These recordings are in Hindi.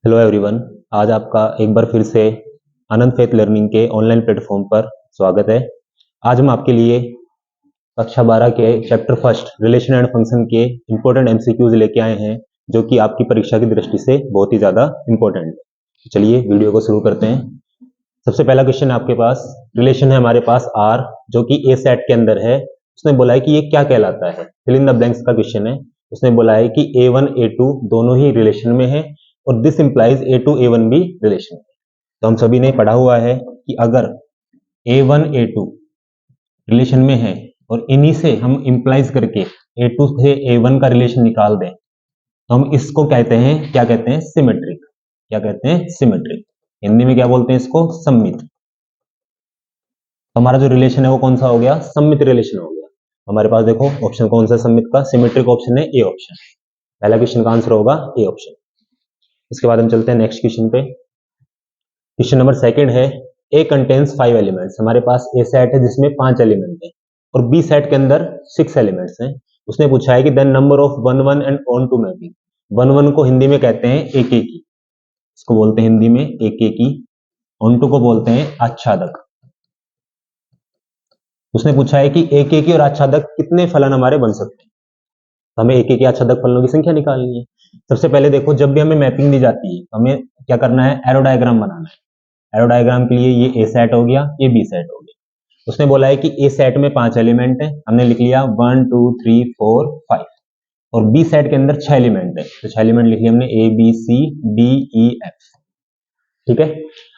Hello everyone. आज आपका एक बार फिर से आनंद फेथ लर्निंग के ऑनलाइन प्लेटफॉर्म पर स्वागत है। आज हम आपके लिए कक्षा 12 के chapter first relation and function के इंपॉर्टेंट एमसीक्यूज लेके आए हैं, जो कि आपकी परीक्षा की दृष्टि से बहुत ही ज्यादा इंपॉर्टेंट है। चलिए वीडियो को शुरू करते हैं। सबसे पहला क्वेश्चन आपके पास रिलेशन है हमारे पास आर, जो कि ए सेट के अंदर है। उसने बोला है कि ये क्या कहलाता है, फिल इन द ब्लैंक्स का क्वेश्चन है। उसने बोला है कि A1 A2 दोनों ही रिलेशन में है और दिस इंप्लाइज A2 A1 भी रिलेशन में। तो हम सभी ने पढ़ा हुआ है कि अगर A1 A2 रिलेशन में है और इन्हीं से हम इंप्लाइज करके A2 से A1 का रिलेशन निकाल दें तो हम इसको कहते हैं, क्या कहते हैं, सिमेट्रिक। क्या कहते हैं? सिमेट्रिक। हिंदी में क्या बोलते हैं इसको? सममित। हमारा जो रिलेशन है वो कौन सा हो गया? सममित रिलेशन हो गया। हमारे पास देखो ऑप्शन कौन सा सममित का? सिमेट्रिक ऑप्शन है ए ऑप्शन। पहला क्वेश्चन का आंसर होगा ए ऑप्शन। इसके बाद हम चलते हैं नेक्स्ट क्वेश्चन पे। क्वेश्चन नंबर सेकंड है ए कंटेन्स 5 एलिमेंट्स। हमारे पास ए सेट है जिसमें 5 एलिमेंट है और बी सेट के अंदर 6 एलिमेंट्स हैं। उसने पूछा है कि the number of 1 1 and onto mapping. 1 1 को हिंदी में कहते हैं एक एक की, इसको बोलते हैं हिंदी में एक एक की। ऑन टू को बोलते हैं आच्छादक। उसने पूछा है कि एक एक की और आच्छादक कितने फलन हमारे बन सकते हैं। तो हमें एक एक आच्छादक फलनों की संख्या निकालनी है। सबसे पहले देखो, जब भी हमें मैपिंग दी जाती है तो हमें क्या करना है? एरो डायग्राम बनाना है। एरो डायग्राम के लिए ये ए सेट हो गया, ये बी सेट हो गया। उसने बोला है कि ए सेट में 5 एलिमेंट है, हमने लिख लिया 1 2 3 4 5। और बी सेट के अंदर 6 एलिमेंट है, तो 6 एलिमेंट लिख लिया हमने A B C D E F. ठीक है।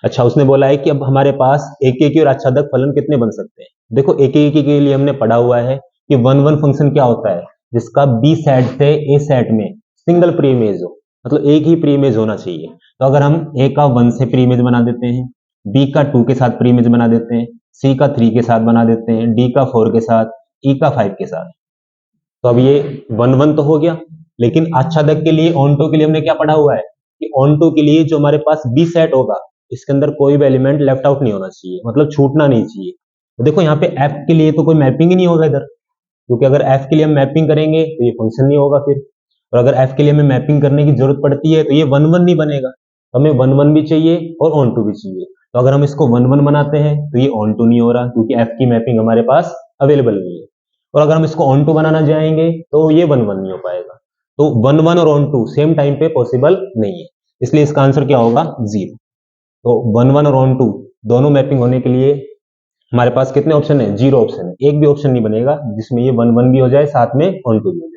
अच्छा, उसने बोला है कि अब हमारे पास एक एक और आच्छादक फलन कितने बन सकते हैं। देखो एक एक के लिए हमने पढ़ा हुआ है कि 1 1 फंक्शन क्या होता है, जिसका बी सेट से ए सेट में सिंगल प्री इमेज हो, मतलब एक ही प्री इमेज होना चाहिए। तो अगर हम ए का 1 से प्री इमेज बना देते हैं, बी का 2 के साथ प्री इमेज बना देते हैं, सी का 3 के साथ बना देते हैं, डी का 4 के साथ, ई का 5 के साथ, तो अब ये 1 1 तो हो गया। लेकिन आच्छादक के लिए ऑन टू के लिए हमने क्या पढ़ा हुआ है कि ऑन टू के लिए जो हमारे पास बी सेट होगा, इसके अंदर कोई भी एलिमेंट लेफ्ट आउट नहीं होना चाहिए, मतलब छूटना नहीं चाहिए। तो देखो यहाँ पे एफ के लिए तो कोई मैपिंग ही नहीं होगा इधर, क्योंकि अगर एफ के लिए हम मैपिंग करेंगे तो ये फंक्शन नहीं होगा फिर। और अगर एफ के लिए हमें मैपिंग करने की जरूरत पड़ती है तो ये 1 1 नहीं बनेगा। तो हमें 1 1 भी चाहिए और ऑन टू भी चाहिए। तो अगर हम इसको 1 1 बनाते हैं तो ये ऑन टू नहीं हो रहा, क्योंकि एफ की मैपिंग हमारे पास अवेलेबल नहीं है। और अगर हम इसको ऑन टू बनाना जाएंगे तो ये 1 1 नहीं हो पाएगा। तो 1 1 और ऑन टू सेम टाइम पे पॉसिबल नहीं है, इसलिए इसका आंसर क्या होगा? 0। तो 1 1 और ऑन टू दोनों मैपिंग होने के लिए हमारे पास कितने ऑप्शन है? 0 ऑप्शन है। एक भी ऑप्शन नहीं बनेगा जिसमें ये 1 1 भी हो जाए साथ में ऑन टू भी हो जाए।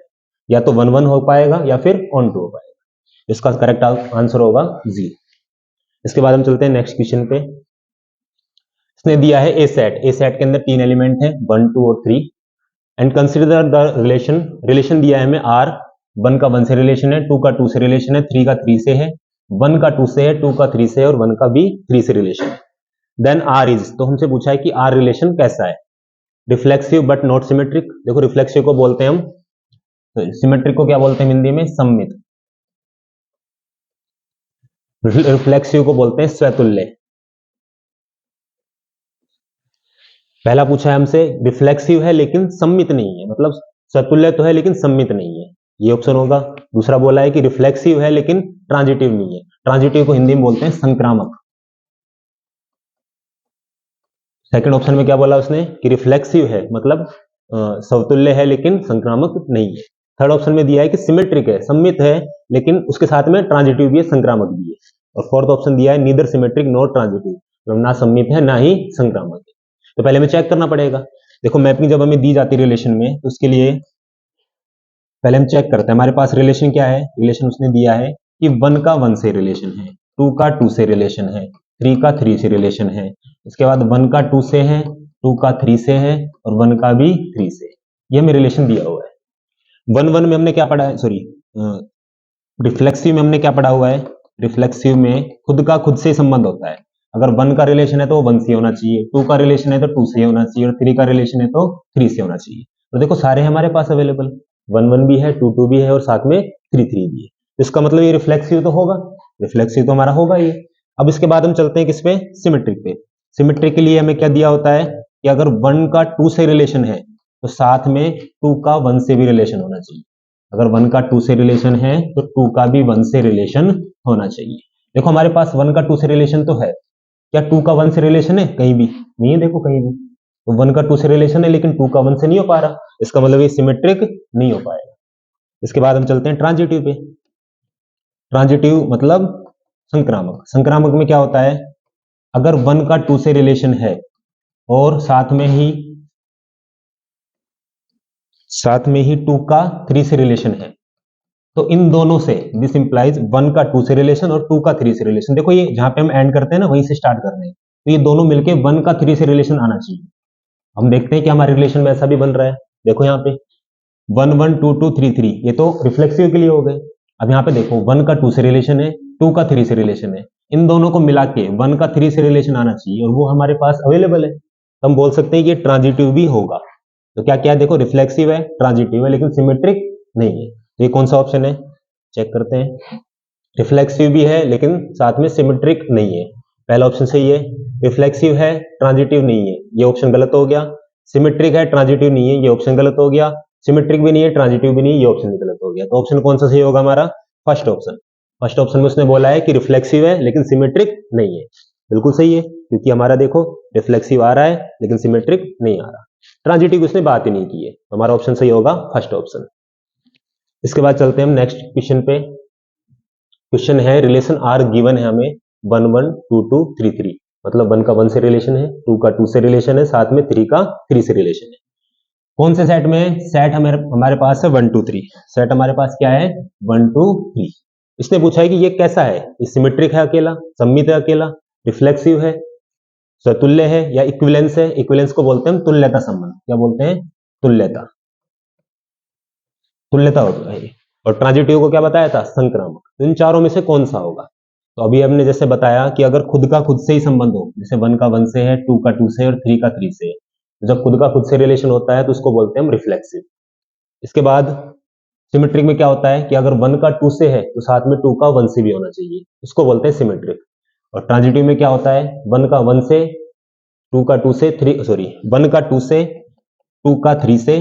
या तो 1 1 हो पाएगा या फिर ऑन टू हो पाएगा। इसका करेक्ट आंसर होगा 0। इसके बाद हम चलते हैं नेक्स्ट क्वेश्चन पे। इसने दिया है ए सेट। ए सेट के अंदर 3 एलिमेंट है, 1 2 और 3। And consider the relation. Relation दिया है हमें आर। 1 का 1 से रिलेशन है, 2 का 2 से रिलेशन है, 3 का 3 से है, 1 का 2 से है, 2 का 3 से है और 1 का भी 3 से रिलेशन है। देन आर इज, तो हमसे पूछा है कि आर रिलेशन कैसा है। Reflexive but not symmetric. देखो रिफ्लेक्सिव को बोलते हैं हम, तो सिमेट्रिक को क्या बोलते हैं हिंदी में? सममित। रिफ्लेक्सिव को बोलते हैं स्वतुल्य। पहला पूछा है हमसे रिफ्लेक्सिव है लेकिन सम्मित नहीं है, मतलब स्वतुल्य तो है लेकिन सम्मित नहीं है, ये ऑप्शन होगा। दूसरा बोला है कि रिफ्लेक्सिव है लेकिन ट्रांजिटिव नहीं है। ट्रांजिटिव को हिंदी में बोलते हैं संक्रामक। सेकंड ऑप्शन में क्या बोला उसने कि रिफ्लेक्सिव है, मतलब समतुल्य है लेकिन संक्रामक नहीं है। थर्ड ऑप्शन में दिया है कि सिमेट्रिक है, सम्मित है लेकिन उसके साथ में ट्रांजिटिव भी है, संक्रामक भी है। और फोर्थ ऑप्शन दिया है नीदर सिमेट्रिक नॉट ट्रांजिटिव, मतलब ना सम्मित है ना ही संक्रामक है। तो पहले हमें चेक करना पड़ेगा। देखो मैपिंग जब हमें दी जाती है रिलेशन में, तो उसके लिए पहले हम चेक करते हैं हमारे पास रिलेशन क्या है। रिलेशन उसने दिया है कि 1 का 1 से रिलेशन है, 2 का 2 से रिलेशन है, 3 का 3 से रिलेशन है। उसके बाद 1 का 2 से है, 2 का 3 से है और 1 का भी 3 से। ये हमें रिलेशन दिया हुआ है। 1 1 में हमने क्या पढ़ा है, सॉरी रिफ्लेक्सिव में हमने क्या पढ़ा हुआ है। रिफ्लेक्सिव में खुद का खुद से संबंध होता है। अगर 1 का रिलेशन है तो 1 से होना चाहिए, 2 का रिलेशन है तो 2 से होना चाहिए और 3 का रिलेशन है तो 3 से होना चाहिए। तो देखो सारे हमारे पास अवेलेबल, 1 1 भी है, 2 2 भी है और साथ में 3 3 भी है। इसका मतलब ये रिफ्लेक्सिव तो होगा, रिफ्लेक्सिव तो हमारा होगा ये। अब इसके बाद हम चलते हैं किस पे? सिमेट्रिक पे। सिमेट्रिक के लिए हमें क्या दिया होता है कि अगर 1 का 2 से रिलेशन है तो साथ में 2 का 1 से भी रिलेशन होना चाहिए। अगर 1 का 2 से रिलेशन है तो 2 का भी 1 से रिलेशन होना चाहिए। देखो हमारे पास 1 का 2 से रिलेशन तो है, क्या 2 का 1 से रिलेशन है? कहीं भी नहीं है, देखो कहीं भी। तो 1 का 2 से रिलेशन है लेकिन 2 का 1 से नहीं हो पा रहा, इसका मतलब ये सिमेट्रिक नहीं हो पाएगा। इसके बाद हम चलते हैं ट्रांजिटिव पे। ट्रांजिटिव मतलब संक्रामक। संक्रामक में क्या होता है, अगर 1 का 2 से रिलेशन है और साथ में ही 2 का 3 से रिलेशन है, तो इन दोनों से दिस इंप्लाइज 1 का 2 से रिलेशन और 2 का 3 से रिलेशन। देखो ये जहां पे हम एंड करते हैं ना, वहीं से स्टार्ट कर रहे हैं, तो ये दोनों मिलके 1 का 3 से रिलेशन आना चाहिए। हम देखते हैं कि हमारे रिलेशन में ऐसा भी बन रहा है। देखो यहाँ पे 1 1 2 2 3 3, ये तो रिफ्लेक्सिव के लिए हो गए। अब यहाँ पे देखो 1 का 2 से रिलेशन है, 2 का 3 से रिलेशन है, इन दोनों को मिला के 1 का 3 से रिलेशन आना चाहिए और वो हमारे पास अवेलेबल है, तो हम बोल सकते हैं कि ये ट्रांजिटिव भी होगा। तो क्या क्या है, देखो रिफ्लेक्सिव है, ट्रांजिटिव है, लेकिन सिमेट्रिक नहीं है। तो ये कौन सा ऑप्शन है, चेक करते हैं। रिफ्लेक्सिव भी है लेकिन साथ में सिमेट्रिक नहीं है, पहला ऑप्शन सही है। रिफ्लेक्सिव है, ट्रांजिटिव नहीं है, ये ऑप्शन गलत हो गया। सिमेट्रिक है, ट्रांजिटिव नहीं है, ये ऑप्शन गलत हो गया। सिमेट्रिक भी नहीं है, ट्रांजिटिव भी नहीं है, ये ऑप्शन भी गलत हो गया। तो ऑप्शन कौन सा सही होगा हमारा, फर्स्ट ऑप्शन। फर्स्ट ऑप्शन में उसने बोला है कि रिफ्लेक्सिव है लेकिन सिमेट्रिक नहीं है, बिल्कुल सही है, क्योंकि हमारा देखो रिफ्लेक्सिव आ रहा है लेकिन सिमेट्रिक नहीं आ रहा। ट्रांजिटिव उसने बात ही नहीं की है, तो हमारा ऑप्शन सही होगा फर्स्ट ऑप्शन। इसके बाद चलते हैं हम नेक्स्ट क्वेश्चन पे। क्वेश्चन है रिलेशन आर गिवन है हमें 1 1 2 2 3 3, मतलब 1 का 1 से रिलेशन है, 2 का 2 से रिलेशन है, साथ में 3 का 3 से रिलेशन है। कौन से सेट में, सेट हमारे पास है 1 2 3, सेट हमारे पास क्या है 1 2 3। इसने पूछा है कि ये कैसा है, ये सिमेट्रिक है अकेला, सममित है अकेला, रिफ्लेक्सिव है, सतुल्य है या इक्विवेलेंस है। इक्विवेलेंस को बोलते हैं हम तुल्यता संबंध, क्या बोलते हैं, तुल्यता, तुल्यता होता है। और ट्रांजिटिव को क्या बताया था, संक्रामक। तो इन चारों में से कौन सा होगा, तो अभी हमने जैसे बताया कि अगर खुद का खुद से ही संबंध हो, जैसे 1 का 1 से है, 2 का 2 से और 3 का 3 से है, तो जब खुद का खुद से रिलेशन होता है तो उसको बोलते हैं हम रिफ्लेक्सिव। इसके बाद सिमेट्रिक में क्या होता है कि अगर 1 का 2 से है तो साथ में 2 का 1 से भी होना चाहिए, उसको बोलते हैं सिमेट्रिक। और ट्रांजिटिव में क्या होता है, 1 का 1 से, 2 का 2 से, 3 सॉरी 1 का 2 से, 2 का 3 से,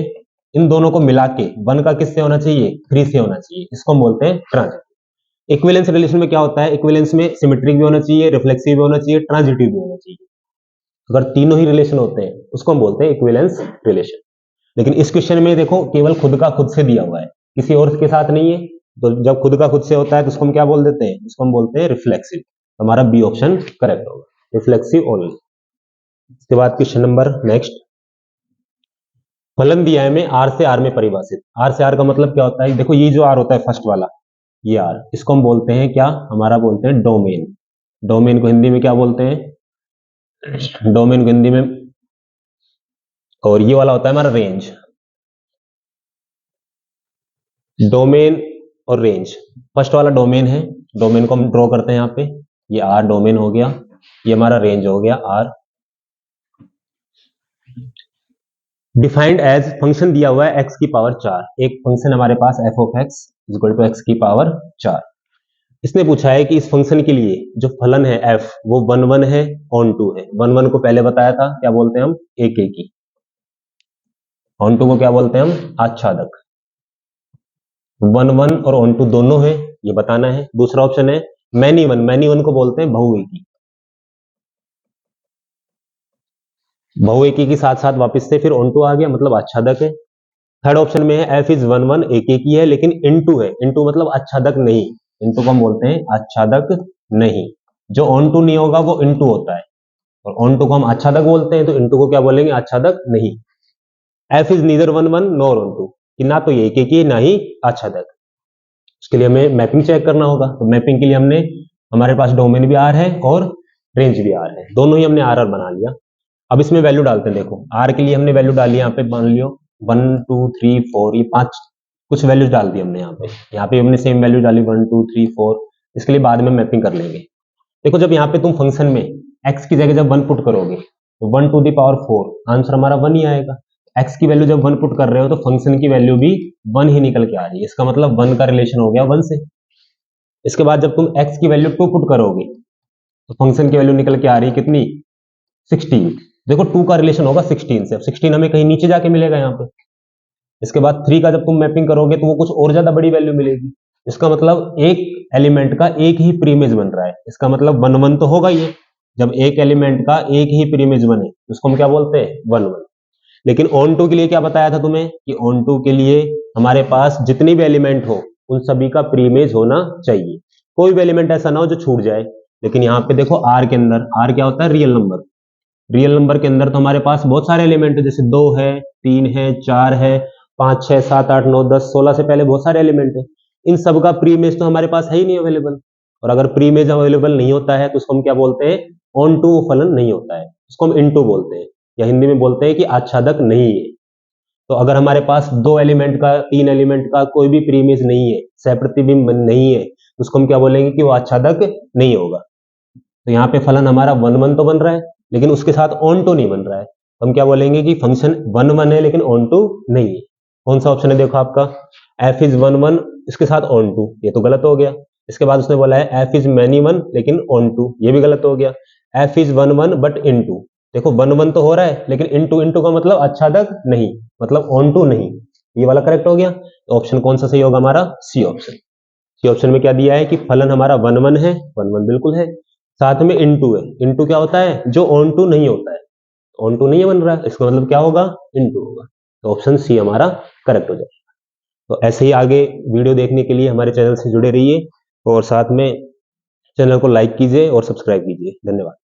इन दोनों को मिला के 1 का किससे होना चाहिए, 3 से होना चाहिए, इसको हम बोलते हैं ट्रांजिटिव। इक्विवेलेंस रिलेशन में क्या होता है, इक्विवेलेंस में सिमेट्रिक भी होना चाहिए, रिफ्लेक्सिव भी होना चाहिए, ट्रांजिटिव भी होना चाहिए। अगर तीनों ही रिलेशन होते हैं उसको हम बोलते हैं इक्विवेलेंस रिलेशन। लेकिन इस क्वेश्चन में देखो केवल खुद का खुद से दिया हुआ है, किसी और के साथ नहीं है, तो जब खुद का खुद से होता है तो उसको हम क्या बोल देते हैं, उसको हम बोलते हैं रिफ्लेक्सिव। हमारा बी ऑप्शन करेक्ट होगा, रिफ्लेक्सिव ओनली। इसके बाद क्वेश्चन नंबर नेक्स्ट, फलन दिया है हमें आर से आर में परिभाषित। आर से आर का मतलब क्या होता है, देखो ये जो आर होता है फर्स्ट वाला, ये आर, इसको हम बोलते हैं क्या, हमारा बोलते हैं डोमेन। डोमेन को हिंदी में क्या बोलते हैं, डोमेन को हिंदी में, और ये वाला होता है हमारा रेंज। डोमेन और रेंज, फर्स्ट वाला डोमेन है, डोमेन को हम ड्रॉ करते हैं यहाँ पे, ये आर डोमेन हो गया, ये हमारा रेंज हो गया आर। डिफाइंड एज, फंक्शन दिया हुआ है x की पावर 4, एक फंक्शन हमारे पास f of x equal to x की पावर 4। इसने पूछा है कि इस फंक्शन के लिए जो फलन है f वो 1 1 है, ऑन 2 है। 1 1 को पहले बताया था, क्या बोलते हैं हम, एक की। ऑन 2 को क्या बोलते हैं हम, आच्छादक। 1 1 और ऑन 2 दोनों है, ये बताना है। दूसरा ऑप्शन है मैनी वन, मैनी वन को बोलते हैं बहुएकी। बहुएकी के साथ साथ वापस से फिर ऑन 2 आ गया, मतलब आच्छादक है। थर्ड ऑप्शन में है एफ इज 1 1, एक ही है लेकिन इनटू है, इनटू मतलब आच्छादक नहीं, इनटू को हम बोलते हैं आच्छादक नहीं। जो ऑन टू नहीं होगा वो इनटू होता है, और ऑन टू को हम आच्छादक बोलते हैं, तो इनटू को क्या बोलेंगे, आच्छादक नहीं। F is neither 1 1 nor onto, कि ना तो ये एक ही ना ही आच्छादक। उसके लिए हमें मैपिंग चेक करना होगा, तो मैपिंग के लिए हमने, हमारे पास डोमेन भी आर है और रेंज भी आर है, दोनों ही हमने आर आर बना लिया। अब इसमें वैल्यू डालते हैं। देखो आर के लिए हमने वैल्यू डाली, यहाँ पे मान लियो 1 2 3 4, ये 5 कुछ वैल्यूज डाल दी हमने। यहाँ पे हमने सेम वैल्यू डाली 1 2 3 4, इसके लिए बाद में मैपिंग कर लेंगे। देखो जब यहाँ पे तुम फंक्शन में x की जगह जब 1 पुट करोगे तो 1 टू द पावर 4, आंसर हमारा 1 ही आएगा। x की वैल्यू जब 1 पुट कर रहे हो तो फंक्शन की वैल्यू भी 1 ही निकल के आ रही है, इसका मतलब 1 का रिलेशन हो गया 1 से। इसके बाद जब तुम x की वैल्यू 2 पुट करोगे तो फंक्शन की वैल्यू निकल के आ रही है कितनी, 16। देखो 2 का रिलेशन होगा 16 से, अब 16 हमें कहीं नीचे जाके मिलेगा यहाँ पे। इसके बाद 3 का जब तुम मैपिंग करोगे तो वो कुछ और ज्यादा बड़ी वैल्यू मिलेगी, इसका मतलब एक एलिमेंट का एक ही प्रीमेज बन रहा है, इसका मतलब 1 1 तो होगा ही है। जब एक एलिमेंट का एक ही प्रीमेज बने उसको हम क्या बोलते हैं, 1 1। लेकिन ऑन टू के लिए क्या बताया था तुम्हें कि ऑन टू के लिए हमारे पास जितनी भी एलिमेंट हो उन सभी का प्रीमेज होना चाहिए, कोई भी एलिमेंट ऐसा ना हो जो छूट जाए। लेकिन यहाँ पे देखो आर के अंदर, आर क्या होता है, रियल नंबर। रियल नंबर के अंदर तो हमारे पास बहुत सारे एलिमेंट है, जैसे 2 है, 3 है, 4 है, 5 6 7 8 9 10 16 से पहले बहुत सारे एलिमेंट है। इन सब का प्री इमेज तो हमारे पास है ही नहीं अवेलेबल। और अगर प्री इमेज अवेलेबल नहीं होता है तो उसको हम क्या बोलते हैं, ऑन टू फलन नहीं होता है, उसको हम इनटू बोलते हैं, या हिंदी में बोलते हैं कि आच्छादक नहीं है। तो अगर हमारे पास 2 एलिमेंट का, 3 एलिमेंट का कोई भी प्री इमेज नहीं है, सह प्रतिबिंब नहीं है, तो उसको हम क्या बोलेंगे कि वो आच्छादक नहीं होगा। तो यहाँ पे फलन हमारा 1 1 तो बन रहा है लेकिन उसके साथ ऑन टू नहीं बन रहा है, तो हम क्या बोलेंगे कि फंक्शन 1 1 है लेकिन ऑन टू नहीं है। कौन सा ऑप्शन है देखो आपका, एफ इज 1 1 इसके साथ ऑन टू, ये तो गलत हो गया। इसके बाद उसने बोला है एफ इज मैनी 1 लेकिन ऑन टू, ये भी गलत हो गया। F is 1 1 but into, देखो 1 1 तो हो रहा है लेकिन इन टू का मतलब आच्छादक नहीं, मतलब ऑन टू नहीं, ये वाला करेक्ट हो गया। तो ऑप्शन कौन सा सही होगा हमारा, सी ऑप्शन। सी ऑप्शन में क्या दिया है कि फलन हमारा 1 1 है, 1 1 बिल्कुल है, साथ में इनटू है। इनटू क्या होता है, जो ऑन टू नहीं होता है, ऑन टू नहीं बन रहा है, इसका मतलब क्या होगा, इनटू होगा। तो ऑप्शन सी हमारा करेक्ट हो जाएगा। तो ऐसे ही आगे वीडियो देखने के लिए हमारे चैनल से जुड़े रहिए और साथ में चैनल को लाइक कीजिए और सब्सक्राइब कीजिए। धन्यवाद।